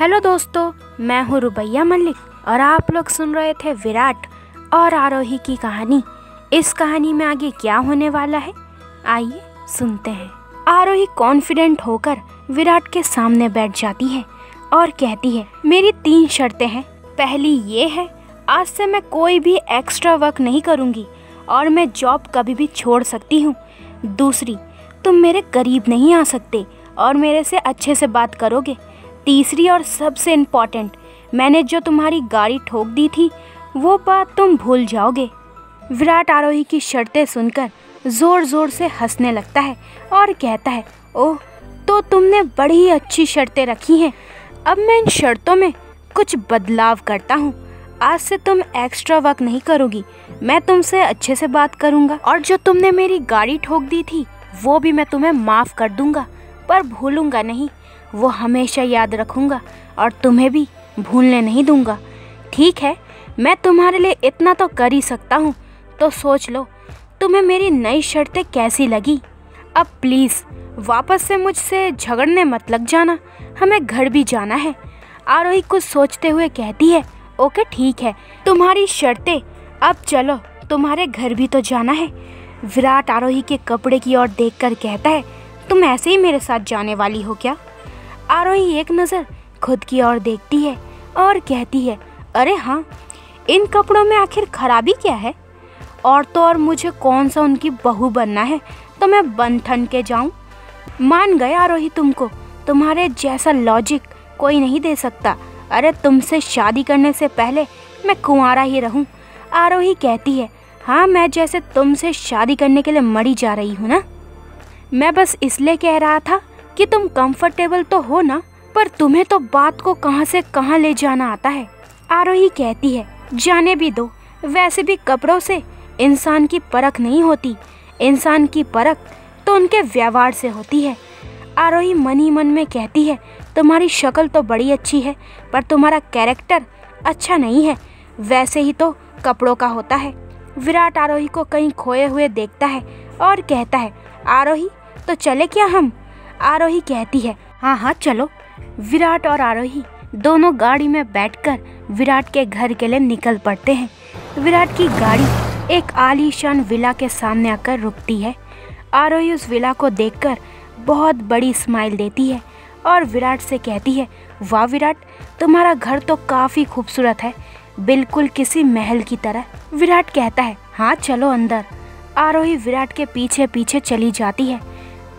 Hello दोस्तों, मैं हूँ रुबैया मलिक और आप लोग सुन रहे थे विराट और आरोही की कहानी। इस कहानी में आगे क्या होने वाला है, आइए सुनते हैं। आरोही कॉन्फिडेंट होकर विराट के सामने बैठ जाती है और कहती है, मेरी 3 शर्तें हैं। पहली ये है, आज से मैं कोई भी एक्स्ट्रा वर्क नहीं करूँगी और मैं जॉब कभी भी छोड़ सकती हूँ। दूसरी, तुम मेरे करीब नहीं आ सकते और मेरे से अच्छे से बात करोगे। तीसरी और सबसे इम्पॉर्टेंट, मैंने जो तुम्हारी गाड़ी ठोक दी थी वो बात तुम भूल जाओगे। विराट आरोही की शर्तें सुनकर ज़ोर ज़ोर से हंसने लगता है और कहता है, ओह, तो तुमने बड़ी अच्छी शर्तें रखी हैं। अब मैं इन शर्तों में कुछ बदलाव करता हूँ। आज से तुम एक्स्ट्रा वर्क नहीं करोगी, मैं तुमसे अच्छे से बात करूँगा और जो तुमने मेरी गाड़ी ठोक दी थी वो भी मैं तुम्हें माफ़ कर दूँगा, पर भूलूँगा नहीं, वो हमेशा याद रखूँगा और तुम्हें भी भूलने नहीं दूँगा। ठीक है, मैं तुम्हारे लिए इतना तो कर ही सकता हूँ, तो सोच लो तुम्हें मेरी नई शर्तें कैसी लगी। अब प्लीज़ वापस से मुझसे झगड़ने मत लग जाना, हमें घर भी जाना है। आरोही कुछ सोचते हुए कहती है, ओके ठीक है, तुम्हारी शर्तें, अब चलो तुम्हारे घर भी तो जाना है। विराट आरोही के कपड़े की ओर देखकर कहता है, तुम ऐसे ही मेरे साथ जाने वाली हो क्या? आरोही एक नज़र खुद की ओर देखती है और कहती है, अरे हाँ, इन कपड़ों में आखिर खराबी क्या है? और तो और मुझे कौन सा उनकी बहू बनना है तो मैं बन ठन के जाऊँ? मान गए आरोही तुमको, तुम्हारे जैसा लॉजिक कोई नहीं दे सकता। अरे तुमसे शादी करने से पहले मैं कुंवारा ही रहूँ। आरोही कहती है, हाँ, मैं जैसे तुमसे शादी करने के लिए मरी जा रही हूँ ना। मैं बस इसलिए कह रहा था कि तुम कंफर्टेबल तो हो ना, पर तुम्हें तो बात को कहाँ से कहाँ ले जाना आता है। आरोही कहती है, जाने भी दो, वैसे भी कपड़ों से इंसान की परख नहीं होती, इंसान की परख तो उनके व्यवहार से होती है। आरोही मन ही मन में कहती है, तुम्हारी शक्ल तो बड़ी अच्छी है पर तुम्हारा कैरेक्टर अच्छा नहीं है, वैसे ही तो कपड़ों का होता है। विराट आरोही को कहीं खोए हुए देखता है और कहता है, आरोही तो चले क्या हम? आरोही कहती है, हाँ हाँ चलो। विराट और आरोही दोनों गाड़ी में बैठकर विराट के घर के लिए निकल पड़ते हैं। विराट की गाड़ी एक आलीशान विला के सामने आकर रुकती है। आरोही उस विला को देखकर बहुत बड़ी स्माइल देती है और विराट से कहती है, वाह विराट, तुम्हारा घर तो काफ़ी खूबसूरत है, बिल्कुल किसी महल की तरह। विराट कहता है, हाँ चलो अंदर। आरोही विराट के पीछे पीछे चली जाती है।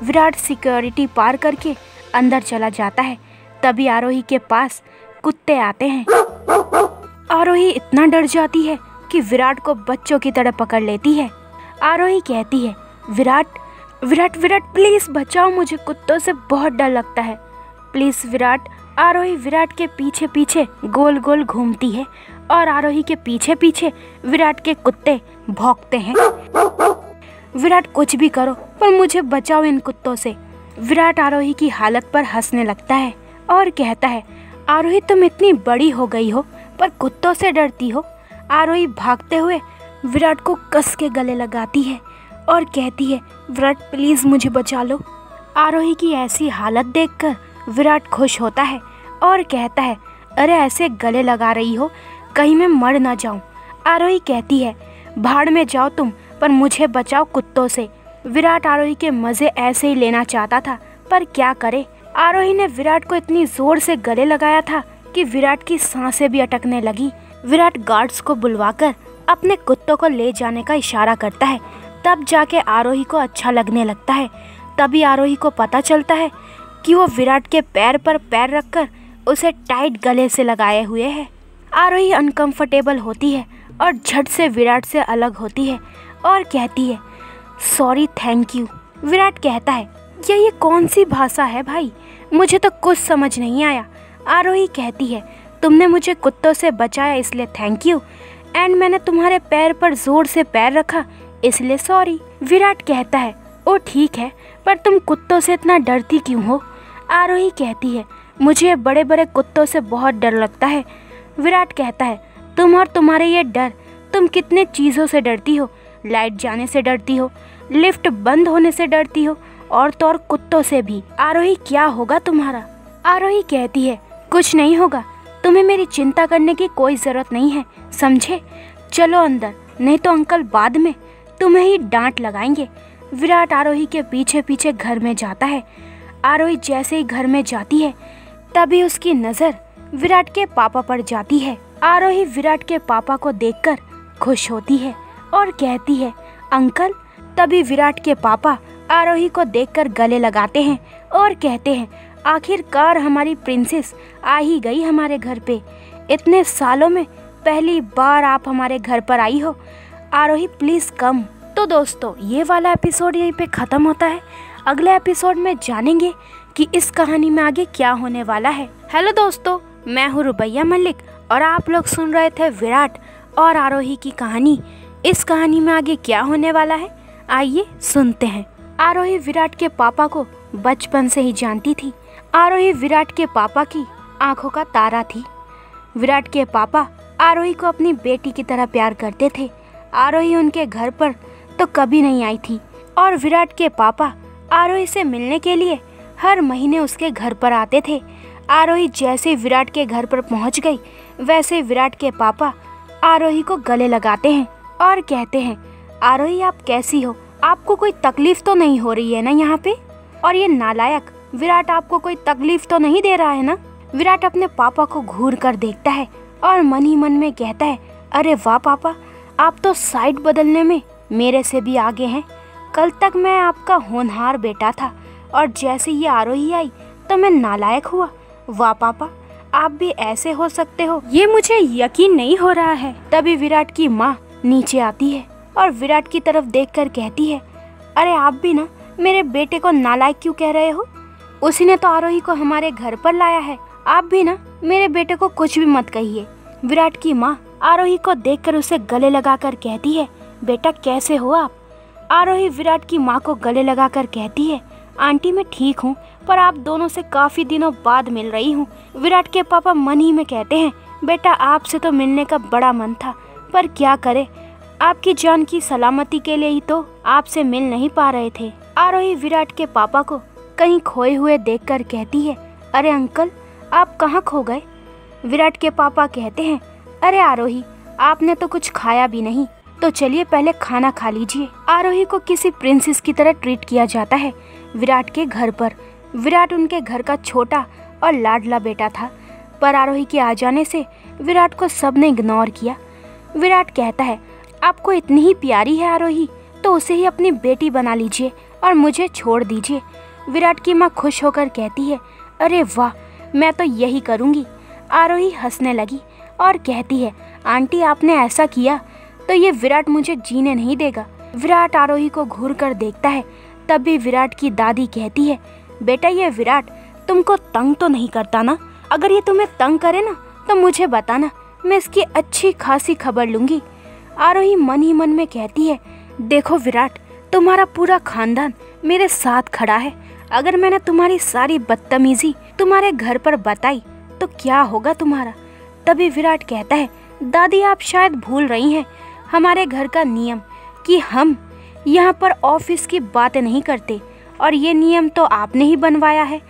विराट सिक्योरिटी पार करके अंदर चला जाता है। तभी आरोही के पास कुत्ते आते हैं। आरोही इतना डर जाती है कि विराट को बच्चों की तरह पकड़ लेती है। आरोही कहती है, विराट विराट विराट प्लीज़ बचाओ, मुझे कुत्तों से बहुत डर लगता है, प्लीज़ विराट। आरोही विराट के पीछे पीछे गोल गोल घूमती है और आरोही के पीछे पीछे विराट के कुत्ते भौंकते हैं। विराट कुछ भी करो पर मुझे बचाओ इन कुत्तों से। विराट आरोही की हालत पर हंसने लगता है और कहता है, आरोही तुम इतनी बड़ी हो गई हो पर कुत्तों से डरती हो। आरोही भागते हुए विराट को कस के गले लगाती है और कहती है, विराट प्लीज़ मुझे बचा लो। आरोही की ऐसी हालत देखकर विराट खुश होता है और कहता है, अरे ऐसे गले लगा रही हो, कहीं मैं मर ना जाऊं। आरोही कहती है, भाड़ में जाओ तुम, पर मुझे बचाओ कुत्तों से। विराट आरोही के मज़े ऐसे ही लेना चाहता था, पर क्या करे, आरोही ने विराट को इतनी ज़ोर से गले लगाया था कि विराट की सांसें भी अटकने लगी। विराट गार्ड्स को बुलवाकर अपने कुत्तों को ले जाने का इशारा करता है। तब जाके आरोही को अच्छा लगने लगता है। तभी आरोही को पता चलता है कि वो विराट के पैर पर पैर रखकर उसे टाइट गले से लगाए हुए है। आरोही अनकंफर्टेबल होती है और झट से विराट से अलग होती है और कहती है, सॉरी थैंक यू। विराट कहता है, ये कौन सी भाषा है भाई, मुझे तो कुछ समझ नहीं आया। आरोही कहती है, तुमने मुझे कुत्तों से बचाया इसलिए थैंक यू, एंड मैंने तुम्हारे पैर पर जोर से पैर रखा इसलिए सॉरी। विराट कहता है, ओ ठीक है, पर तुम कुत्तों से इतना डरती क्यों हो? आरोही कहती है, मुझे बड़े बड़े कुत्तों से बहुत डर लगता है। विराट कहता है, तुम और तुम्हारे ये डर, तुम कितने चीज़ों से डरती हो, लाइट जाने से डरती हो, लिफ्ट बंद होने से डरती हो, और तो और कुत्तों से भी। आरोही क्या होगा तुम्हारा? आरोही कहती है, कुछ नहीं होगा, तुम्हें मेरी चिंता करने की कोई ज़रूरत नहीं है, समझे? चलो अंदर, नहीं तो अंकल बाद में तुम्हें ही डांट लगाएंगे। विराट आरोही के पीछे पीछे घर में जाता है। आरोही जैसे ही घर में जाती है तभी उसकी नज़र विराट के पापा पर जाती है। आरोही विराट के पापा को देखकर खुश होती है और कहती है, अंकल। तभी विराट के पापा आरोही को देखकर गले लगाते हैं और कहते हैं, आखिरकार हमारी प्रिंसेस आ ही गई हमारे घर पे। इतने सालों में पहली बार आप हमारे घर पर आई हो। आरोही प्लीज़ कम। तो दोस्तों, ये वाला एपिसोड यहीं पे ख़त्म होता है। अगले एपिसोड में जानेंगे कि इस कहानी में आगे क्या होने वाला है। हेलो दोस्तों, मैं हूँ रुबैया मलिक और आप लोग सुन रहे थे विराट और आरोही की कहानी। इस कहानी में आगे क्या होने वाला है, आइए सुनते हैं। आरोही विराट के पापा को बचपन से ही जानती थी। आरोही विराट के पापा की आंखों का तारा थी। विराट के पापा आरोही को अपनी बेटी की तरह प्यार करते थे। आरोही उनके घर पर तो कभी नहीं आई थी और विराट के पापा आरोही से मिलने के लिए हर महीने उसके घर पर आते थे। आरोही जैसे विराट के घर पर पहुंच गई, वैसे विराट के पापा आरोही को गले लगाते हैं और कहते हैं, आरोही आप कैसी हो? आपको कोई तकलीफ तो नहीं हो रही है ना यहाँ पे? और ये नालायक विराट आपको कोई तकलीफ तो नहीं दे रहा है ना? विराट अपने पापा को घूर कर देखता है और मन ही मन में कहता है, अरे वाह पापा, आप तो साइड बदलने में मेरे से भी आगे हैं। कल तक मैं आपका होनहार बेटा था और जैसे ये आरोही आई तो मैं नालायक हुआ। वाह पापा, आप भी ऐसे हो सकते हो, ये मुझे यकीन नहीं हो रहा है। तभी विराट की माँ नीचे आती है और विराट की तरफ देखकर कहती है, अरे आप भी ना मेरे बेटे को नालायक क्यों कह रहे हो? उसी ने तो आरोही को हमारे घर पर लाया है। आप भी ना मेरे बेटे को कुछ भी मत कहिए। विराट की माँ आरोही को देखकर उसे गले लगाकर कहती है, बेटा कैसे हो आप? आरोही विराट की माँ को गले लगाकर कहती है, आंटी मैं ठीक हूँ, पर आप दोनों से काफ़ी दिनों बाद मिल रही हूँ। विराट के पापा मन ही में कहते हैं, बेटा आपसे तो मिलने का बड़ा मन था, पर क्या करें, आपकी जान की सलामती के लिए ही तो आपसे मिल नहीं पा रहे थे। आरोही विराट के पापा को कहीं खोए हुए देखकर कहती है, अरे अंकल आप कहाँ खो गए? विराट के पापा कहते हैं, अरे आरोही आपने तो कुछ खाया भी नहीं, तो चलिए पहले खाना खा लीजिए। आरोही को किसी प्रिंसेस की तरह ट्रीट किया जाता है विराट के घर पर। विराट उनके घर का छोटा और लाडला बेटा था, पर आरोही के आ जाने से विराट को सबने इग्नोर किया। विराट कहता है, आपको इतनी ही प्यारी है आरोही तो उसे ही अपनी बेटी बना लीजिए और मुझे छोड़ दीजिए। विराट की माँ खुश होकर कहती है, अरे वाह, मैं तो यही करूँगी। आरोही हंसने लगी और कहती है, आंटी आपने ऐसा किया तो ये विराट मुझे जीने नहीं देगा। विराट आरोही को घूर कर देखता है। तभी विराट की दादी कहती है, बेटा ये विराट तुमको तंग तो नहीं करता ना? अगर ये तुम्हें तंग करे ना तो मुझे बताना, मैं इसकी अच्छी खासी खबर लूँगी। आरोही मन ही मन में कहती है, देखो विराट, तुम्हारा पूरा खानदान मेरे साथ खड़ा है। अगर मैंने तुम्हारी सारी बदतमीजी तुम्हारे घर पर बताई तो क्या होगा तुम्हारा? तभी विराट कहता है, दादी आप शायद भूल रही हैं हमारे घर का नियम कि हम यहाँ पर ऑफिस की बातें नहीं करते, और ये नियम तो आपने ही बनवाया है,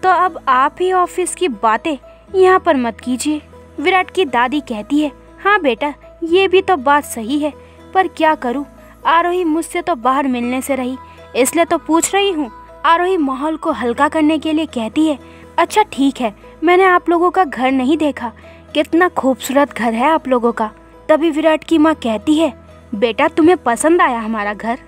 तो अब आप ही ऑफिस की बातें यहाँ पर मत कीजिए। विराट की दादी कहती है, हाँ बेटा ये भी तो बात सही है, पर क्या करूँ, आरोही मुझसे तो बाहर मिलने से रही, इसलिए तो पूछ रही हूँ। आरोही माहौल को हल्का करने के लिए कहती है, अच्छा ठीक है, मैंने आप लोगों का घर नहीं देखा, कितना खूबसूरत घर है आप लोगों का। तभी विराट की माँ कहती है, बेटा तुम्हें पसंद आया हमारा घर?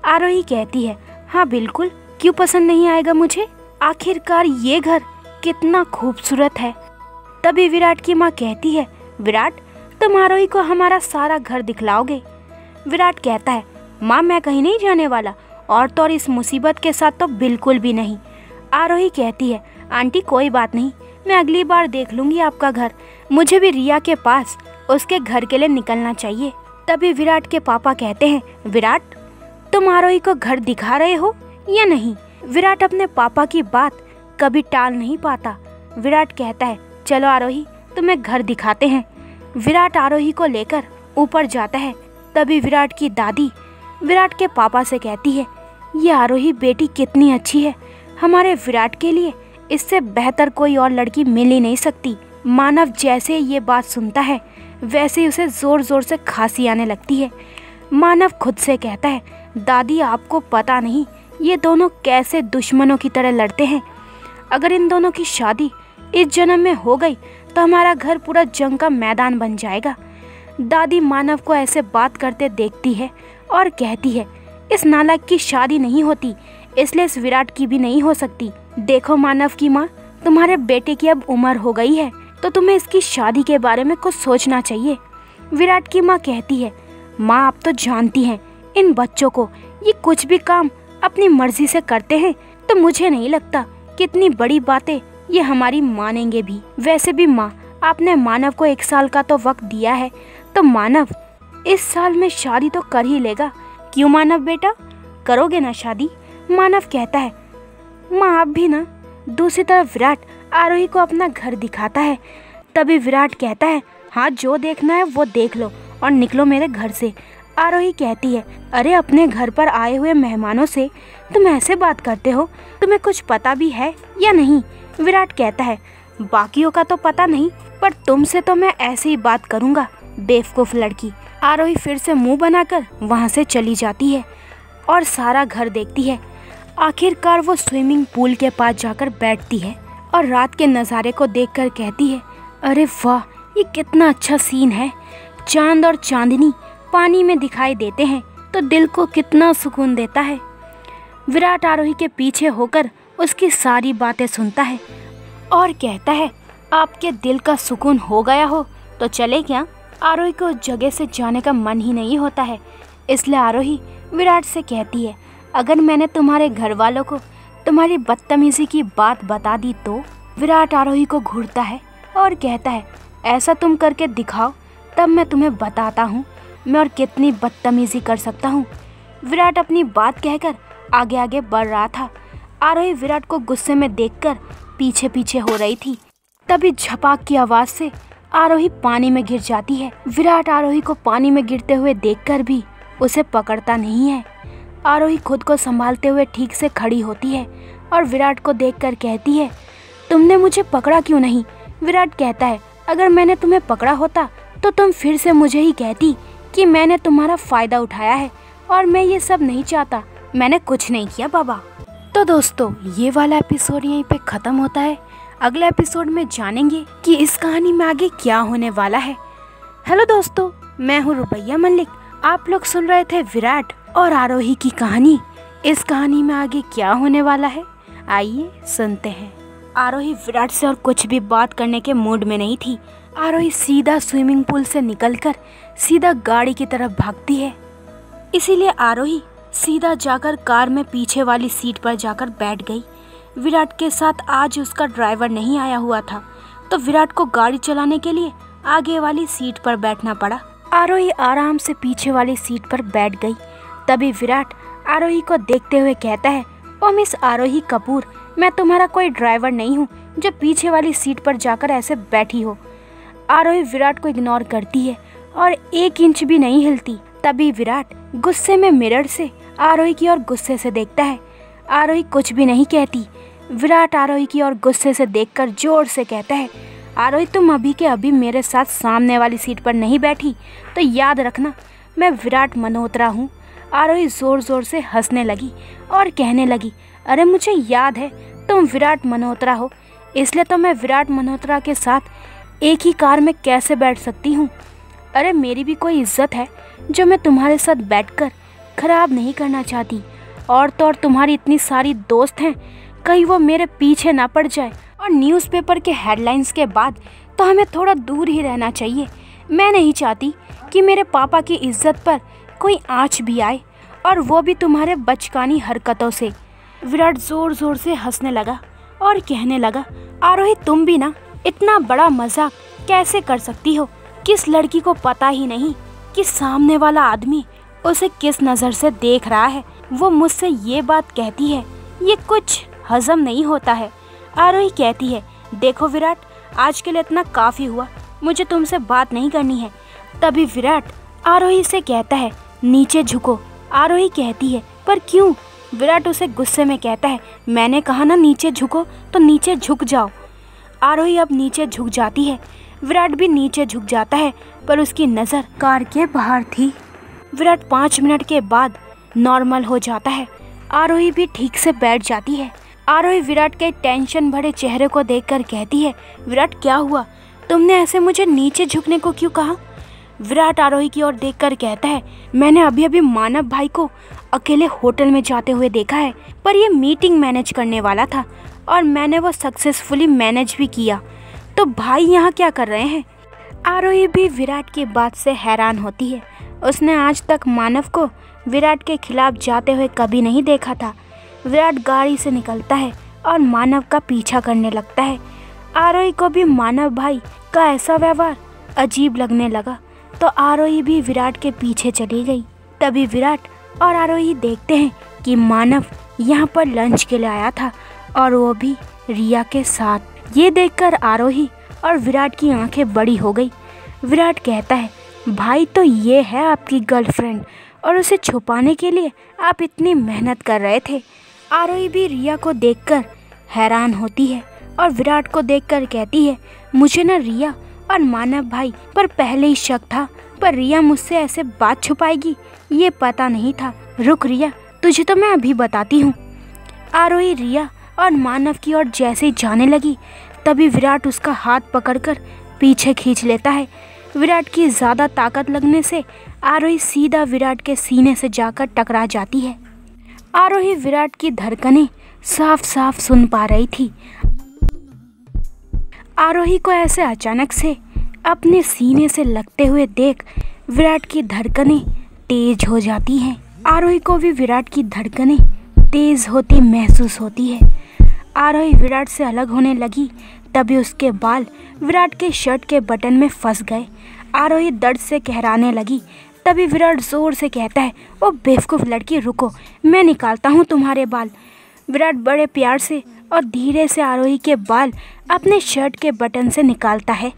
आरोही कहती है, हाँ बिल्कुल, क्यों पसंद नहीं आएगा मुझे, आखिरकार ये घर कितना खूबसूरत है। तभी विराट की माँ कहती है, विराट तुम आरोही को हमारा सारा घर दिखलाओगे? विराट कहता है, माँ मैं कहीं नहीं जाने वाला, और तो और इस मुसीबत के साथ तो बिल्कुल भी नहीं। आरोही कहती है, आंटी कोई बात नहीं, मैं अगली बार देख लूँगी आपका घर, मुझे भी रिया के पास उसके घर के लिए निकलना चाहिए। तभी विराट के पापा कहते हैं, विराट तुम आरोही को घर दिखा रहे हो या नहीं? विराट अपने पापा की बात कभी टाल नहीं पाता। विराट कहता है, चलो आरोही तुम्हें घर दिखाते हैं। विराट आरोही को लेकर ऊपर जाता है। तभी विराट की दादी विराट के पापा से कहती है, ये आरोही बेटी कितनी अच्छी है, हमारे विराट के लिए इससे बेहतर कोई और लड़की मिल ही नहीं सकती। मानव जैसे ये बात सुनता है वैसे ही उसे जोर जोर से खांसी आने लगती है। मानव खुद से कहता है, दादी आपको पता नहीं ये दोनों कैसे दुश्मनों की तरह लड़ते हैं। अगर इन दोनों की शादी इस जन्म में हो गई तो हमारा घर पूरा जंग का मैदान बन जाएगा। दादी मानव को ऐसे बात करते देखती है और कहती है, इस नालायक की शादी नहीं होती, इसलिए इस विराट की भी नहीं हो सकती। देखो मानव की माँ, तुम्हारे बेटे की अब उम्र हो गई है तो तुम्हें इसकी शादी के बारे में कुछ सोचना चाहिए। विराट की माँ कहती है, माँ आप तो जानती हैं इन बच्चों को, ये कुछ भी काम अपनी मर्जी से करते हैं, तो मुझे नहीं लगता कितनी बड़ी बातें ये हमारी मानेंगे भी। वैसे भी माँ, आपने मानव को 1 साल का तो वक्त दिया है, तो मानव इस साल में शादी तो कर ही लेगा। क्यों मानव बेटा, करोगे ना शादी? मानव कहता है, माँ आप भी ना। दूसरी तरफ विराट आरोही को अपना घर दिखाता है। तभी विराट कहता है, हाँ जो देखना है वो देख लो और निकलो मेरे घर से। आरोही कहती है, अरे अपने घर पर आए हुए मेहमानों से तुम ऐसे बात करते हो, तुम्हें कुछ पता भी है या नहीं? विराट कहता है, बाकियों का तो पता नहीं, पर तुमसे तो मैं ऐसे ही बात करूँगा, बेवकूफ़ लड़की। आरोही फिर से मुंह बनाकर वहाँ से चली जाती है और सारा घर देखती है। आखिरकार वो स्विमिंग पूल के पास जाकर बैठती है और रात के नज़ारे को देखकर कहती है, अरे वाह ये कितना अच्छा सीन है। चांद और चांदनी पानी में दिखाई देते हैं तो दिल को कितना सुकून देता है। विराट आरोही के पीछे होकर उसकी सारी बातें सुनता है और कहता है, आपके दिल का सुकून हो गया हो तो चले क्या? आरोही को उस जगह से जाने का मन ही नहीं होता है। इसलिए आरोही विराट से कहती है, अगर मैंने तुम्हारे घर वालों को तुम्हारी बदतमीजी की बात बता दी तो? विराट आरोही को घूरता है और कहता है, ऐसा तुम करके दिखाओ तब मैं तुम्हें बताता हूँ मैं और कितनी बदतमीजी कर सकता हूँ। विराट अपनी बात कहकर आगे आगे बढ़ रहा था। आरोही विराट को गुस्से में देखकर पीछे पीछे हो रही थी। तभी झपाक की आवाज़ से आरोही पानी में गिर जाती है। विराट आरोही को पानी में गिरते हुए देखकर भी उसे पकड़ता नहीं है। आरोही खुद को संभालते हुए ठीक से खड़ी होती है और विराट को देखकर कहती है, तुमने मुझे पकड़ा क्यों नहीं? विराट कहता है, अगर मैंने तुम्हें पकड़ा होता तो तुम फिर से मुझे ही कहती कि मैंने तुम्हारा फ़ायदा उठाया है और मैं ये सब नहीं चाहता। मैंने कुछ नहीं किया बाबा। तो दोस्तों ये वाला एपिसोड यहीं पे ख़त्म होता है। अगले एपिसोड में जानेंगे कि इस कहानी में आगे क्या होने वाला है। हेलो दोस्तों, मैं हूँ रुबैया मलिक। आप लोग सुन रहे थे विराट और आरोही की कहानी। इस कहानी में आगे क्या होने वाला है, आइए सुनते हैं। आरोही विराट से और कुछ भी बात करने के मूड में नहीं थी। आरोही सीधा स्विमिंग पूल से निकलकर सीधा गाड़ी की तरफ भागती है। इसीलिए आरोही सीधा जाकर कार में पीछे वाली सीट पर जाकर बैठ गई। विराट के साथ आज उसका ड्राइवर नहीं आया हुआ था, तो विराट को गाड़ी चलाने के लिए आगे वाली सीट पर बैठना पड़ा। आरोही आराम से पीछे वाली सीट पर बैठ गई। तभी विराट आरोही को देखते हुए कहता है, ओ मिस आरोही कपूर, मैं तुम्हारा कोई ड्राइवर नहीं हूँ जो पीछे वाली सीट पर जाकर ऐसे बैठी हो। आरोही विराट को इग्नोर करती है और 1 इंच भी नहीं हिलती। तभी विराट गुस्से में मिरर से आरोही की ओर गुस्से से देखता है। आरोही कुछ भी नहीं कहती। विराट आरोही की ओर गुस्से से देखकर जोर से कहता है, आरोही तुम अभी के अभी मेरे साथ सामने वाली सीट पर नहीं बैठी तो याद रखना मैं विराट मल्होत्रा हूँ। आरोही ज़ोर ज़ोर से हंसने लगी और कहने लगी, अरे मुझे याद है तुम विराट मल्होत्रा हो, इसलिए तो मैं विराट मल्होत्रा के साथ एक ही कार में कैसे बैठ सकती हूँ। अरे मेरी भी कोई इज्जत है जो मैं तुम्हारे साथ बैठकर ख़राब नहीं करना चाहती। और तो और तुम्हारी इतनी सारी दोस्त हैं, कहीं वो मेरे पीछे ना पड़ जाए। और न्यूज़पेपर के हेडलाइंस के बाद तो हमें थोड़ा दूर ही रहना चाहिए। मैं नहीं चाहती कि मेरे पापा की इज्जत पर कोई आँच भी आए, और वो भी तुम्हारे बचकानी हरकतों से। विराट ज़ोर ज़ोर से हंसने लगा और कहने लगा, आरोही तुम भी ना इतना बड़ा मजाक कैसे कर सकती हो? किस लड़की को पता ही नहीं कि सामने वाला आदमी उसे किस नज़र से देख रहा है। वो मुझसे ये बात कहती है, ये कुछ हजम नहीं होता है। आरोही कहती है, देखो विराट, आज के लिए इतना काफ़ी हुआ, मुझे तुमसे बात नहीं करनी है। तभी विराट आरोही से कहता है, नीचे झुको। आरोही कहती है, पर क्यों? विराट उसे गुस्से में कहता है, मैंने कहा ना नीचे झुको, तो नीचे झुक जाओ। आरोही अब नीचे झुक जाती है। विराट भी नीचे झुक जाता है, पर उसकी नज़र कार के बाहर थी। विराट 5 मिनट के बाद नॉर्मल हो जाता है। आरोही भी ठीक से बैठ जाती है। आरोही विराट के टेंशन भरे चेहरे को देखकर कहती है, विराट क्या हुआ? तुमने ऐसे मुझे नीचे झुकने को क्यों कहा? विराट आरोही की ओर देखकर कहता है, मैंने अभी अभी मानव भाई को अकेले होटल में जाते हुए देखा है, पर ये मीटिंग मैनेज करने वाला था और मैंने वो सक्सेसफुली मैनेज भी किया। तो भाई यहाँ क्या कर रहे हैं? आरोही भी विराट की बात से हैरान होती है। उसने आज तक मानव को विराट के खिलाफ जाते हुए कभी नहीं देखा था। विराट गाड़ी से निकलता है और मानव का पीछा करने लगता है। आरोही को भी मानव भाई का ऐसा व्यवहार अजीब लगने लगा, तो आरोही भी विराट के पीछे चली गई। तभी विराट और आरोही देखते हैं कि मानव यहाँ पर लंच के लिए आया था और वो भी रिया के साथ। ये देखकर आरोही और विराट की आंखें बड़ी हो गई। विराट कहता है, भाई तो ये है आपकी गर्लफ्रेंड और उसे छुपाने के लिए आप इतनी मेहनत कर रहे थे। आरोही भी रिया को देखकर हैरान होती है और विराट को देखकर कहती है, मुझे ना रिया और मानव भाई पर पहले ही शक था, पर रिया मुझसे ऐसे बात छुपाएगी ये पता नहीं था। रुक रिया, तुझे तो मैं अभी बताती हूँ। आरोही रिया और मानव की ओर जैसे ही जाने लगी, तभी विराट उसका हाथ पकड़कर पीछे खींच लेता है। विराट की ज़्यादा ताकत लगने से आरोही सीधा विराट के सीने से जाकर टकरा जाती है। आरोही विराट की धड़कनें साफ साफ सुन पा रही थी। आरोही को ऐसे अचानक से अपने सीने से लगते हुए देख विराट की धड़कनें तेज हो जाती हैं। आरोही को भी विराट की धड़कनें तेज होती महसूस होती है। आरोही विराट से अलग होने लगी, तभी उसके बाल विराट के शर्ट के बटन में फंस गए। आरोही दर्द से कहराने लगी। तभी विराट जोर से कहता है, ओ बेवकूफ़ लड़की, रुको, मैं निकालता हूँ तुम्हारे बाल। विराट बड़े प्यार से और धीरे से आरोही के बाल अपने शर्ट के बटन से निकालता है।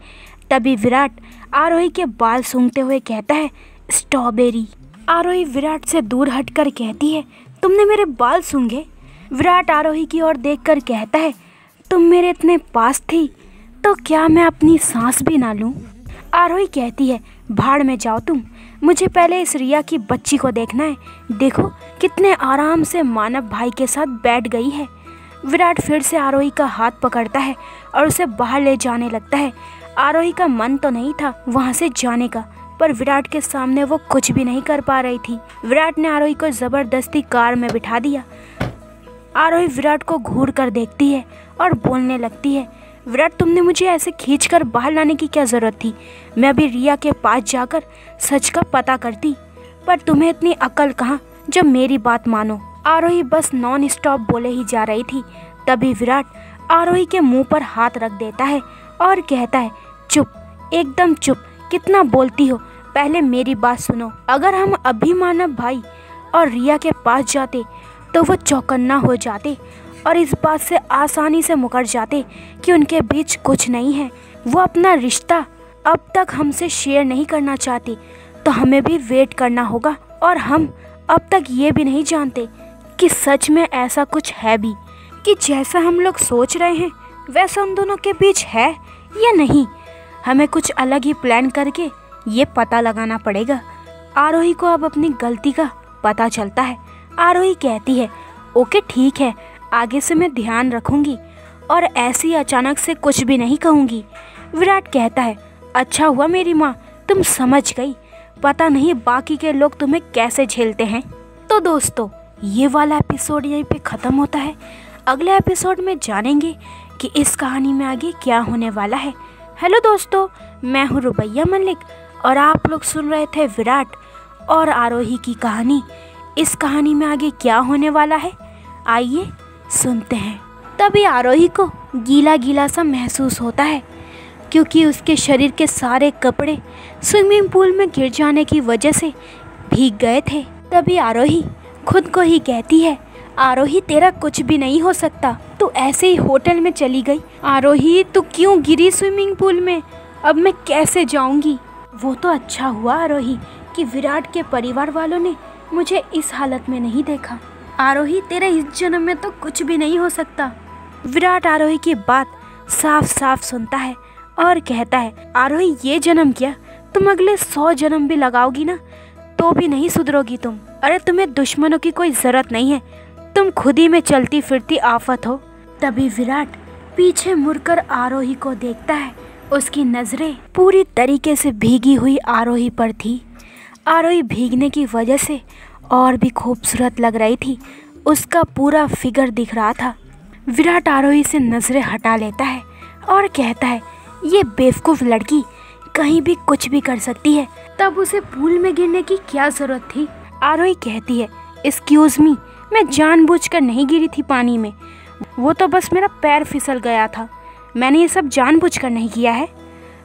तभी विराट आरोही के बाल सूंघते हुए कहता है, स्ट्रॉबेरी। आरोही विराट से दूर हटकर कहती है, तुमने मेरे बाल सूंघे? विराट आरोही की ओर देखकर कहता है, तुम मेरे इतने पास थी तो क्या मैं अपनी सांस भी ना लूं? आरोही कहती है, भाड़ में जाओ तुम, मुझे पहले इस रिया की बच्ची को देखना है। देखो कितने आराम से मानव भाई के साथ बैठ गई है। विराट फिर से आरोही का हाथ पकड़ता है और उसे बाहर ले जाने लगता है। आरोही का मन तो नहीं था वहाँ से जाने का, पर विराट के सामने वो कुछ भी नहीं कर पा रही थी। विराट ने आरोही को ज़बरदस्ती कार में बिठा दिया। आरोही विराट को घूर कर देखती है और बोलने लगती है, विराट तुमने मुझे ऐसे खींचकर बाहर लाने की क्या ज़रूरत थी? मैं अभी रिया के पास जाकर सच का पता करती, पर तुम्हें इतनी अक्ल कहाँ जब मेरी बात मानो। आरोही बस नॉन स्टॉप बोले ही जा रही थी। तभी विराट आरोही के मुंह पर हाथ रख देता है और कहता है, चुप, एकदम चुप, कितना बोलती हो, पहले मेरी बात सुनो। अगर हम अभी मानव भाई और रिया के पास जाते तो वो चौकन्ना हो जाते और इस बात से आसानी से मुकर जाते कि उनके बीच कुछ नहीं है। वो अपना रिश्ता अब तक हमसे शेयर नहीं करना चाहती, तो हमें भी वेट करना होगा। और हम अब तक ये भी नहीं जानते कि सच में ऐसा कुछ है भी, कि जैसा हम लोग सोच रहे हैं वैसा उन दोनों के बीच है या नहीं। हमें कुछ अलग ही प्लान करके ये पता लगाना पड़ेगा। आरोही को अब अपनी गलती का पता चलता है। आरोही कहती है, ओके ठीक है, आगे से मैं ध्यान रखूंगी और ऐसी अचानक से कुछ भी नहीं कहूँगी। विराट कहता है, अच्छा हुआ मेरी माँ तुम समझ गई, पता नहीं बाकी के लोग तुम्हें कैसे झेलते हैं। तो दोस्तों ये वाला एपिसोड यहीं पे ख़त्म होता है। अगले एपिसोड में जानेंगे कि इस कहानी में आगे क्या होने वाला है। हेलो दोस्तों, मैं हूँ रुबैया मलिक और आप लोग सुन रहे थे विराट और आरोही की कहानी। इस कहानी में आगे क्या होने वाला है, आइए सुनते हैं। तभी आरोही को गीला गीला सा महसूस होता है, क्योंकि उसके शरीर के सारे कपड़े स्विमिंग पूल में गिर जाने की वजह से भीग गए थे। तभी आरोही खुद को ही कहती है, आरोही तेरा कुछ भी नहीं हो सकता, तू ऐसे ही होटल में चली गई। आरोही तू क्यों गिरी स्विमिंग पूल में, अब मैं कैसे जाऊंगी। वो तो अच्छा हुआ आरोही कि विराट के परिवार वालों ने मुझे इस हालत में नहीं देखा। आरोही तेरे इस जन्म में तो कुछ भी नहीं हो सकता। विराट आरोही की बात साफ साफ सुनता है और कहता है, आरोही ये जन्म क्या, तुम अगले 100 जन्म भी लगाओगी ना तो भी नहीं सुधरोगी तुम। अरे तुम्हें दुश्मनों की कोई जरूरत नहीं है, तुम खुद ही में चलती फिरती आफत हो। तभी विराट पीछे मुड़कर आरोही को देखता है। उसकी नजरें पूरी तरीके से भीगी हुई आरोही पर थी। आरोही भीगने की वजह से और भी खूबसूरत लग रही थी, उसका पूरा फिगर दिख रहा था। विराट आरोही से नजरें हटा लेता है और कहता है, ये बेवकूफ़ लड़की कहीं भी कुछ भी कर सकती है, तब उसे पूल में गिरने की क्या जरूरत थी। आरोही कहती है, एक्सक्यूज़ मी, मैं जानबूझकर नहीं गिरी थी पानी में, वो तो बस मेरा पैर फिसल गया था, मैंने ये सब जानबूझकर नहीं किया है।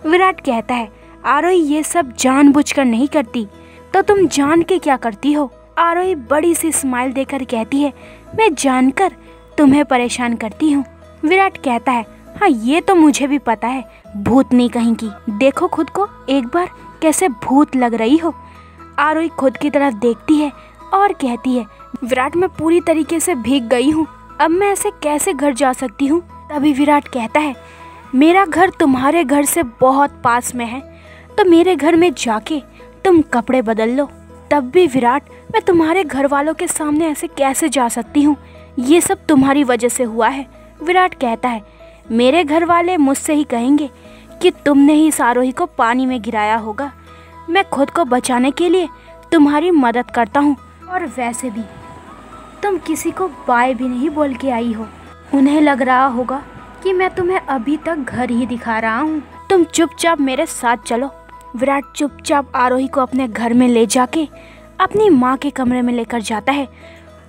विराट कहता है, आरोही ये सब जानबूझकर नहीं करती तो तुम जान के क्या करती हो। आरोही बड़ी सी स्माइल देकर कहती है, मैं जानकर तुम्हें परेशान करती हूँ। विराट कहता है, हाँ ये तो मुझे भी पता है, भूतनी कहीं की, देखो खुद को एक बार कैसे भूत लग रही हो। आरोही खुद की तरफ देखती है और कहती है, विराट मैं पूरी तरीके से भीग गई हूँ, अब मैं ऐसे कैसे घर जा सकती हूँ। तभी विराट कहता है, मेरा घर तुम्हारे घर से बहुत पास में है, तो मेरे घर में जाके तुम कपड़े बदल लो। तब भी विराट, मैं तुम्हारे घर वालों के सामने ऐसे कैसे जा सकती हूँ, ये सब तुम्हारी वजह से हुआ है। विराट कहता है, मेरे घर वाले मुझसे ही कहेंगे कि तुमने ही इस आरोही को पानी में गिराया होगा, मैं खुद को बचाने के लिए तुम्हारी मदद करता हूँ। और वैसे भी तुम किसी को बाय भी नहीं बोल के आई हो, उन्हें लग रहा होगा कि मैं तुम्हें अभी तक घर ही दिखा रहा हूँ, तुम चुपचाप मेरे साथ चलो। विराट चुपचाप आरोही को अपने घर में ले जाके अपनी माँ के कमरे में लेकर जाता है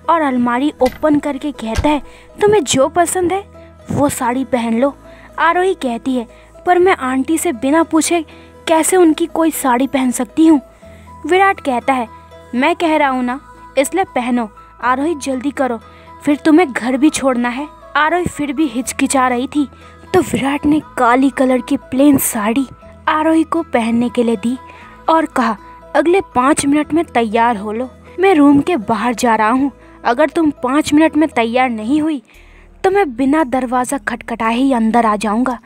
और अलमारी ओपन करके कहता है, तुम्हें जो पसंद है वो साड़ी पहन लो। आरोही कहती है, पर मैं आंटी से बिना पूछे कैसे उनकी कोई साड़ी पहन सकती हूँ। विराट कहता है, मैं कह रहा हूँ ना, इसलिए पहनो। आरोही जल्दी करो, फिर तुम्हें घर भी छोड़ना है। आरोही फिर भी हिचकिचा रही थी तो विराट ने काली कलर की प्लेन साड़ी आरोही को पहनने के लिए दी और कहा, अगले 5 मिनट में तैयार हो लो, मैं रूम के बाहर जा रहा हूँ, अगर तुम 5 मिनट में तैयार नहीं हुई तो मैं बिना दरवाज़ा खटखटाए ही अंदर आ जाऊँगा,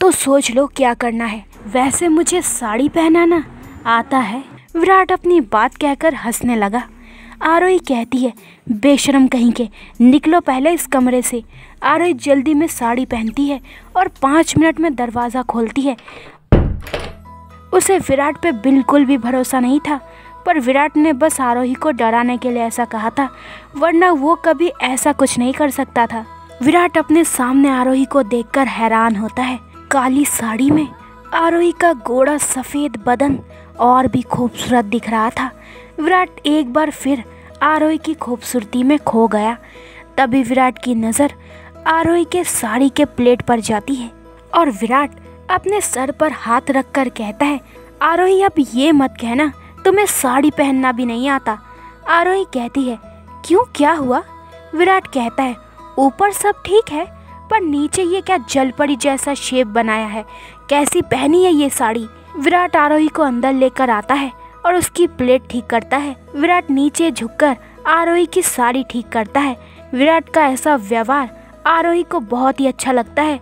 तो सोच लो क्या करना है। वैसे मुझे साड़ी पहनाना आता है। विराट अपनी बात कहकर हंसने लगा। आरोही कहती है, बेशरम कहीं के, निकलो पहले इस कमरे से। आरोही जल्दी में साड़ी पहनती है और 5 मिनट में दरवाज़ा खोलती है। उसे विराट पे बिल्कुल भी भरोसा नहीं था, पर विराट ने बस आरोही को डराने के लिए ऐसा कहा था, वरना वो कभी ऐसा कुछ नहीं कर सकता था। विराट अपने सामने आरोही को देखकर हैरान होता है। काली साड़ी में आरोही का गोरा सफ़ेद बदन और भी खूबसूरत दिख रहा था। विराट एक बार फिर आरोही की खूबसूरती में खो गया। तभी विराट की नज़र आरोही के साड़ी के प्लेट पर जाती है और विराट अपने सर पर हाथ रखकर कहता है, आरोही अब ये मत कहना तुम्हें साड़ी पहनना भी नहीं आता। आरोही कहती है, क्यों क्या हुआ। विराट कहता है, ऊपर सब ठीक है, पर नीचे ये क्या जलपरी जैसा शेप बनाया है, कैसी पहनी है ये साड़ी। विराट आरोही को अंदर लेकर आता है और उसकी प्लेट ठीक करता है। विराट नीचे झुककर आरोही की साड़ी ठीक करता है। विराट का ऐसा व्यवहार आरोही को बहुत ही अच्छा लगता है।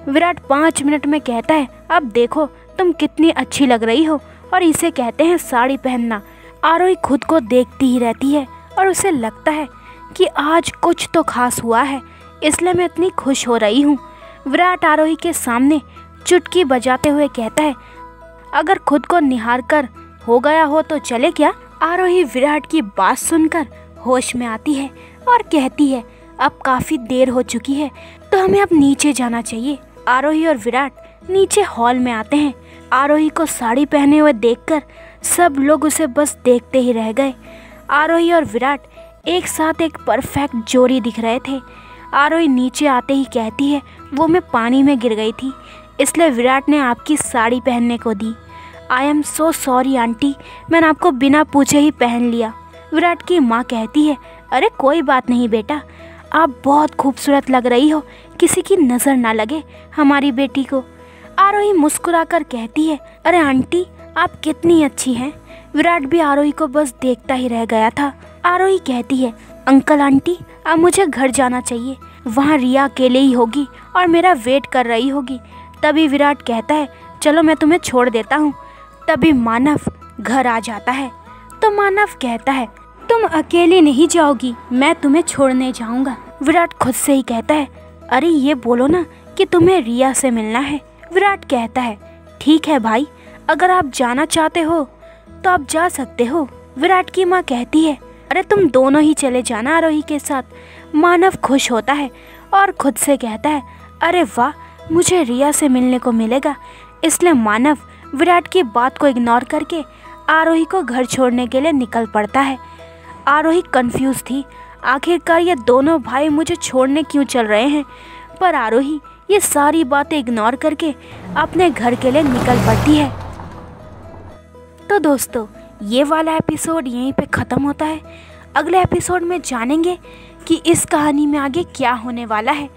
विराट 5 मिनट में कहता है, अब देखो तुम कितनी अच्छी लग रही हो, और इसे कहते हैं साड़ी पहनना। आरोही खुद को देखती ही रहती है और उसे लगता है कि आज कुछ तो खास हुआ है, इसलिए मैं इतनी खुश हो रही हूँ। विराट आरोही के सामने चुटकी बजाते हुए कहता है, अगर खुद को निहार कर हो गया हो तो चले क्या। आरोही विराट की बात सुनकर होश में आती है और कहती है, अब काफ़ी देर हो चुकी है तो हमें अब नीचे जाना चाहिए। आरोही और विराट नीचे हॉल में आते हैं। आरोही को साड़ी पहने हुए देखकर सब लोग उसे बस देखते ही रह गए। आरोही और विराट एक साथ एक परफेक्ट जोड़ी दिख रहे थे। आरोही नीचे आते ही कहती है, वो मैं पानी में गिर गई थी, इसलिए विराट ने आपकी साड़ी पहनने को दी। I am so sorry aunty, मैंने आपको बिना पूछे ही पहन लिया। विराट की माँ कहती है, अरे कोई बात नहीं बेटा, आप बहुत खूबसूरत लग रही हो, किसी की नज़र ना लगे हमारी बेटी को। आरोही मुस्कुराकर कहती है, अरे आंटी आप कितनी अच्छी हैं। विराट भी आरोही को बस देखता ही रह गया था। आरोही कहती है, अंकल आंटी अब मुझे घर जाना चाहिए, वहाँ रिया अकेले ही होगी और मेरा वेट कर रही होगी। तभी विराट कहता है चलो मैं तुम्हें छोड़ देता हूँ। तभी मानव घर आ जाता है तो मानव कहता है तुम अकेले नहीं जाओगी, मैं तुम्हें छोड़ने जाऊँगा। विराट खुद से ही कहता है अरे ये बोलो ना कि तुम्हें रिया से मिलना है। विराट कहता है ठीक है भाई, अगर आप जाना चाहते हो तो आप जा सकते हो। विराट की माँ कहती है अरे तुम दोनों ही चले जाना आरोही के साथ। मानव खुश होता है और खुद से कहता है अरे वाह, मुझे रिया से मिलने को मिलेगा। इसलिए मानव विराट की बात को इग्नोर करके आरोही को घर छोड़ने के लिए निकल पड़ता है। आरोही कंफ्यूज थी, आखिरकार ये दोनों भाई मुझे छोड़ने क्यों चल रहे हैं, पर आरोही ये सारी बातें इग्नोर करके अपने घर के लिए निकल पड़ती है। तो दोस्तों ये वाला एपिसोड यहीं पे ख़त्म होता है। अगले एपिसोड में जानेंगे कि इस कहानी में आगे क्या होने वाला है।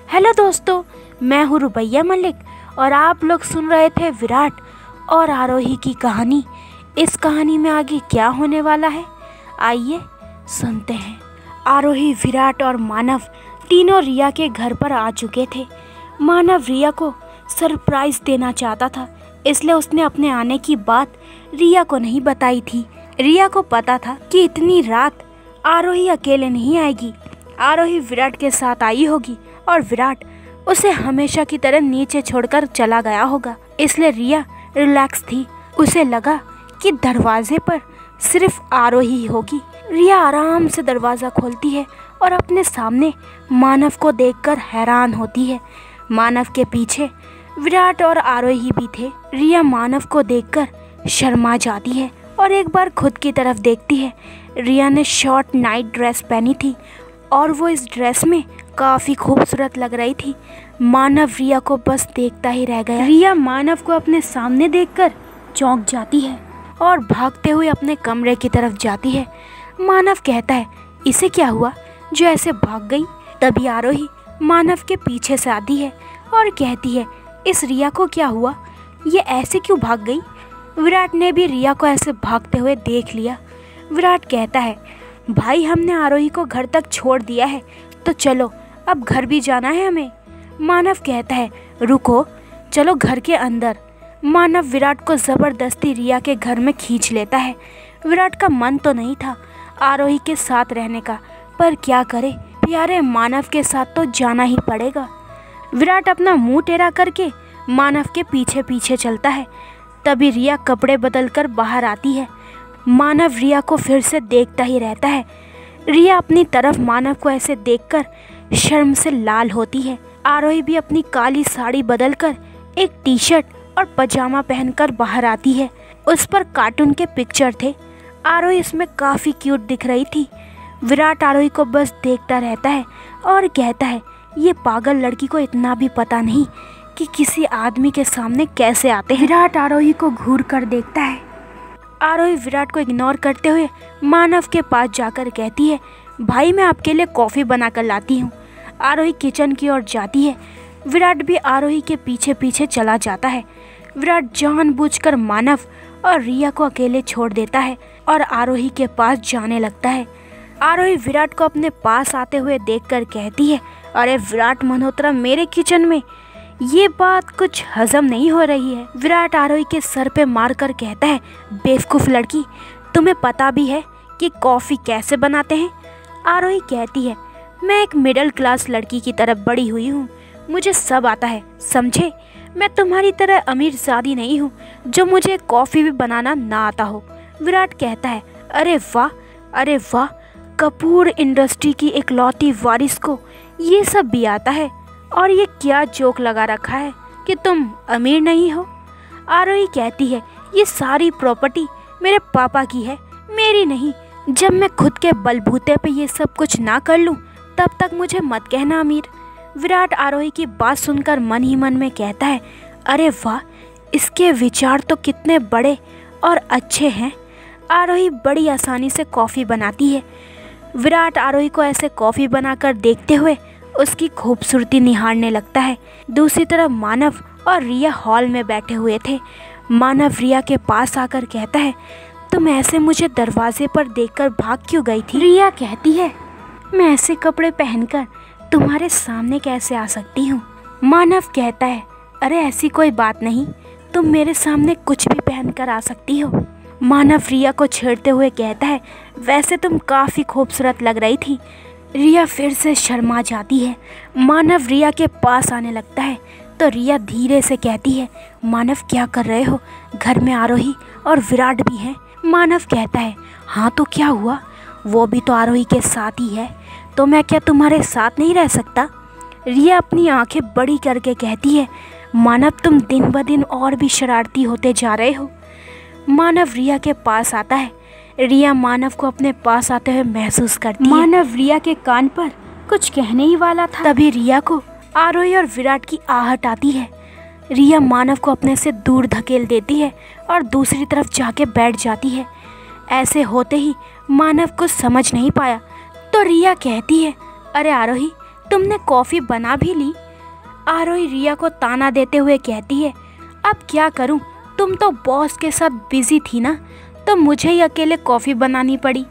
हेलो दोस्तों, मैं हूँ रुबैया मलिक और आप लोग सुन रहे थे विराट और आरोही की कहानी। इस कहानी में आगे क्या होने वाला है, आइए सुनते हैं। आरोही, विराट और मानव तीनों रिया के घर पर आ चुके थे। मानव रिया को सरप्राइज देना चाहता था, इसलिए उसने अपने आने की बात रिया को नहीं बताई थी। रिया को पता था कि इतनी रात आरोही अकेले नहीं आएगी, आरोही विराट के साथ आई होगी और विराट उसे हमेशा की तरह नीचे छोड़कर चला गया होगा। इसलिए रिया रिलैक्स थी। उसे लगा कि दरवाजे पर सिर्फ आरोही ही होगी। रिया आराम से दरवाज़ा खोलती है और अपने सामने मानव को देखकर हैरान होती है। मानव के पीछे विराट और आरोही भी थे। रिया मानव को देखकर शर्मा जाती है और एक बार खुद की तरफ देखती है। रिया ने शॉर्ट नाइट ड्रेस पहनी थी और वो इस ड्रेस में काफ़ी खूबसूरत लग रही थी। मानव रिया को बस देखता ही रह गया। रिया मानव को अपने सामने देखकर चौंक जाती है और भागते हुए अपने कमरे की तरफ जाती है। मानव कहता है इसे क्या हुआ जो ऐसे भाग गई। तभी आरोही मानव के पीछे से आती है और कहती है इस रिया को क्या हुआ, ये ऐसे क्यों भाग गई। विराट ने भी रिया को ऐसे भागते हुए देख लिया। विराट कहता है भाई हमने आरोही को घर तक छोड़ दिया है, तो चलो अब घर भी जाना है हमें। मानव कहता है रुको, चलो घर के अंदर। मानव विराट को ज़बरदस्ती रिया के घर में खींच लेता है। विराट का मन तो नहीं था आरोही के साथ रहने का, पर क्या करे, प्यारे मानव के साथ तो जाना ही पड़ेगा। विराट अपना मुंह टेढ़ा करके मानव के पीछे पीछे चलता है। तभी रिया कपड़े बदलकर बाहर आती है। मानव रिया को फिर से देखता ही रहता है। रिया अपनी तरफ मानव को ऐसे देखकर शर्म से लाल होती है। आरोही भी अपनी काली साड़ी बदलकर एक टी शर्ट और पजामा पहनकर बाहर आती है। उस पर कार्टून के पिक्चर थे। आरोही इसमें काफ़ी क्यूट दिख रही थी। विराट आरोही को बस देखता रहता है और कहता है ये पागल लड़की को इतना भी पता नहीं कि किसी आदमी के सामने कैसे आते हैं। विराट आरोही को घूर कर देखता है। आरोही विराट को इग्नोर करते हुए मानव के पास जाकर कहती है भाई मैं आपके लिए कॉफ़ी बना कर लाती हूँ। आरोही किचन की ओर जाती है। विराट भी आरोही के पीछे पीछे चला जाता है। विराट जानबूझकर मानव और रिया को अकेले छोड़ देता है और आरोही के पास जाने लगता है। आरोही विराट को अपने पास आते हुए देखकर कहती है अरे विराट मल्होत्रा मेरे किचन में, ये बात कुछ हजम नहीं हो रही है। विराट आरोही के सर पे मारकर कहता है बेवकूफ़ लड़की, तुम्हें पता भी है कि कॉफ़ी कैसे बनाते हैं। आरोही कहती है मैं एक मिडिल क्लास लड़की की तरह बड़ी हुई हूँ, मुझे सब आता है, समझे। मैं तुम्हारी तरह अमीर ज़ादी नहीं हूँ जो मुझे कॉफ़ी भी बनाना ना आता हो। विराट कहता है अरे वाह, कपूर इंडस्ट्री की इकलौती वारिस को ये सब भी आता है, और ये क्या जोक लगा रखा है कि तुम अमीर नहीं हो। आरोही कहती है ये सारी प्रॉपर्टी मेरे पापा की है, मेरी नहीं। जब मैं खुद के बलबूते पे ये सब कुछ ना कर लूँ तब तक मुझे मत कहना अमीर। विराट आरोही की बात सुनकर मन ही मन में कहता है अरे वाह, इसके विचार तो कितने बड़े और अच्छे हैं। आरोही बड़ी आसानी से कॉफ़ी बनाती है। विराट आरोही को ऐसे कॉफ़ी बनाकर देखते हुए उसकी खूबसूरती निहारने लगता है। दूसरी तरफ मानव और रिया हॉल में बैठे हुए थे। मानव रिया के पास आकर कहता है तुम ऐसे मुझे दरवाजे पर देखकर भाग क्यों गई थी। रिया कहती है मैं ऐसे कपड़े पहनकर तुम्हारे सामने कैसे आ सकती हूँ। मानव कहता है, अरे ऐसी कोई बात नहीं, तुम मेरे सामने कुछ भी पहनकर आ सकती हो। मानव रिया को छेड़ते हुए कहता है, वैसे तुम काफ़ी खूबसूरत लग रही थी। रिया फिर से शर्मा जाती है। मानव रिया के पास आने लगता है तो रिया धीरे से कहती है, मानव क्या कर रहे हो, घर में आरोही और विराट भी हैं। मानव कहता है, हाँ तो क्या हुआ, वो भी तो आरोही के साथ ही है, तो मैं क्या तुम्हारे साथ नहीं रह सकता। रिया अपनी आंखें बड़ी करके कहती है, मानव तुम दिन ब दिन और भी शरारती होते जा रहे हो। मानव रिया के पास आता है। रिया मानव को अपने पास आते हुए महसूस करती है। मानव रिया के कान पर कुछ कहने ही वाला था, तभी रिया को आरोही और विराट की आहट आती है। रिया मानव को अपने से दूर धकेल देती है और दूसरी तरफ जाके बैठ जाती है। ऐसे होते ही मानव कुछ समझ नहीं पाया तो रिया कहती है, अरे आरोही तुमने कॉफ़ी बना भी ली। आरोही रिया को ताना देते हुए कहती है, अब क्या करूं, तुम तो बॉस के साथ बिजी थी ना, तो मुझे ही अकेले कॉफ़ी बनानी पड़ी।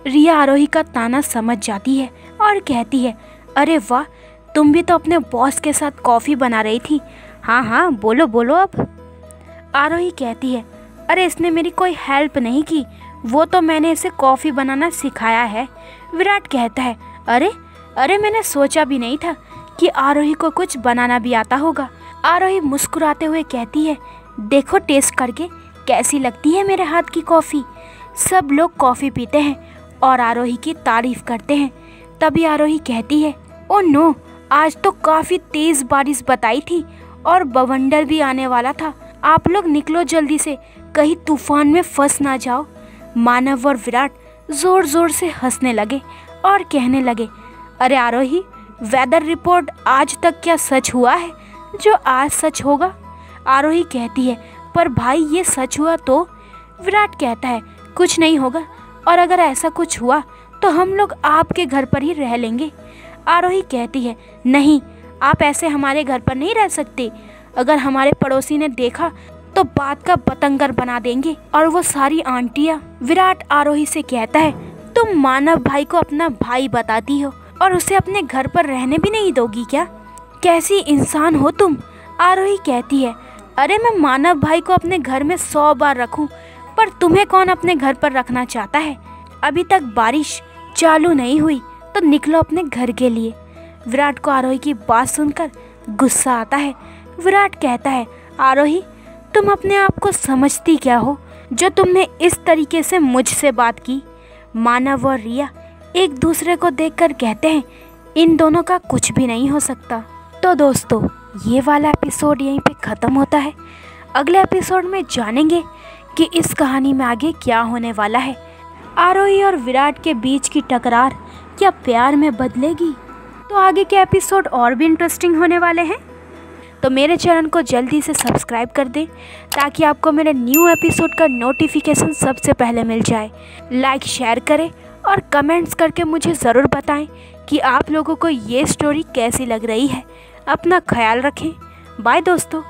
रिया आरोही का ताना समझ जाती है और कहती है, अरे वाह, तुम भी तो अपने बॉस के साथ कॉफ़ी बना रही थी। हाँ हाँ बोलो बोलो अब। आरोही कहती है, अरे इसने मेरी कोई हेल्प नहीं की, वो तो मैंने इसे कॉफ़ी बनाना सिखाया है। विराट कहता है, अरे मैंने सोचा भी नहीं था कि आरोही को कुछ बनाना भी आता होगा। आरोही मुस्कुराते हुए कहती है, देखो टेस्ट करके कैसी लगती है मेरे हाथ की कॉफ़ी। सब लोग कॉफ़ी पीते हैं और आरोही की तारीफ़ करते हैं। तभी आरोही कहती है, ओ नो, आज तो काफ़ी तेज़ बारिश बताई थी और बवंडर भी आने वाला था। आप लोग निकलो जल्दी से, कहीं तूफान में फंस ना जाओ। मानव और विराट ज़ोर ज़ोर से हंसने लगे और कहने लगे, अरे आरोही, वेदर रिपोर्ट आज तक क्या सच हुआ है जो आज सच होगा। आरोही कहती है, पर भाई ये सच हुआ तो। विराट कहता है, कुछ नहीं होगा, और अगर ऐसा कुछ हुआ तो हम लोग आपके घर पर ही रह लेंगे। आरोही कहती है, नहीं, आप ऐसे हमारे घर पर नहीं रह सकते। अगर हमारे पड़ोसी ने देखा तो बात का बतंगर बना देंगे, और वो सारी आंटियाँ। विराट आरोही से कहता है, तुम मानव भाई को अपना भाई बताती हो और उसे अपने घर पर रहने भी नहीं दोगी क्या? कैसी इंसान हो तुम। आरोही कहती है, अरे मैं मानव भाई को अपने घर में 100 बार रखूं, पर तुम्हें कौन अपने घर पर रखना चाहता है। अभी तक बारिश चालू नहीं हुई तो निकलो अपने घर के लिए। विराट को आरोही की बात सुनकर गुस्सा आता है। विराट कहता है, आरोही तुम अपने आप को समझती क्या हो जो तुमने इस तरीके से मुझसे बात की। मानव और रिया एक दूसरे को देखकर कहते हैं, इन दोनों का कुछ भी नहीं हो सकता। तो दोस्तों, ये वाला एपिसोड यहीं पे ख़त्म होता है। अगले एपिसोड में जानेंगे कि इस कहानी में आगे क्या होने वाला है। आरोही और विराट के बीच की टकरार क्या प्यार में बदलेगी? तो आगे के एपिसोड और भी इंटरेस्टिंग होने वाले हैं। तो मेरे चैनल को जल्दी से सब्सक्राइब कर दें ताकि आपको मेरे न्यू एपिसोड का नोटिफिकेशन सबसे पहले मिल जाए। लाइक शेयर करें और कमेंट्स करके मुझे ज़रूर बताएं कि आप लोगों को ये स्टोरी कैसी लग रही है। अपना ख्याल रखें। बाय दोस्तों।